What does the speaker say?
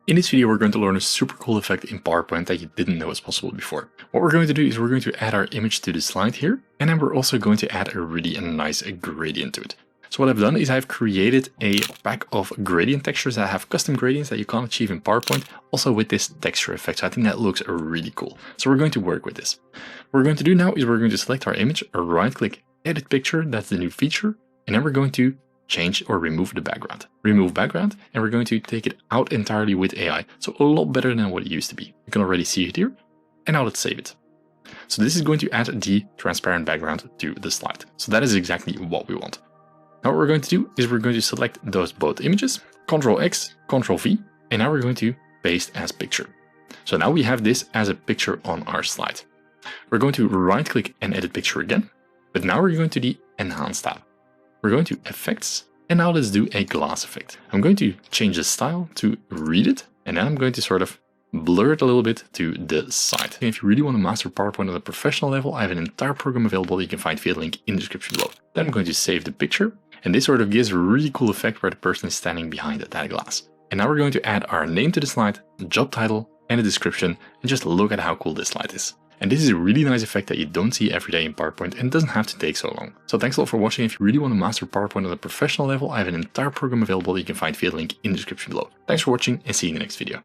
In this video, we're going to learn a super cool effect in PowerPoint that you didn't know was possible before. What we're going to do is we're going to add our image to the slide here, and then we're also going to add a really nice gradient to it. So what I've done is I've created a pack of gradient textures that have custom gradients that you can't achieve in PowerPoint, also with this texture effect. So I think that looks really cool. So we're going to work with this. What we're going to do now is we're going to select our image, right click, edit picture, that's the new feature, and then we're going to change or remove the background. Remove background, and we're going to take it out entirely with AI. So a lot better than what it used to be. You can already see it here. And now let's save it. So this is going to add the transparent background to the slide. So that is exactly what we want. Now what we're going to do is we're going to select those both images, Ctrl X, Ctrl V, and now we're going to paste as picture. So now we have this as a picture on our slide. We're going to right click and edit picture again, but now we're going to the Enhance tab. We're going to Effects, and now let's do a glass effect. I'm going to change the style to Read It, and then I'm going to sort of blur it a little bit to the side. And if you really want to master PowerPoint on a professional level, I have an entire program available that you can find via the link in the description below. Then I'm going to save the picture, and this sort of gives a really cool effect where the person is standing behind that glass. And now we're going to add our name to the slide, job title, and a description, and just look at how cool this slide is. And this is a really nice effect that you don't see every day in PowerPoint and doesn't have to take so long. So thanks a lot for watching. If you really want to master PowerPoint on a professional level, I have an entire program available that you can find via the link in the description below. Thanks for watching and see you in the next video.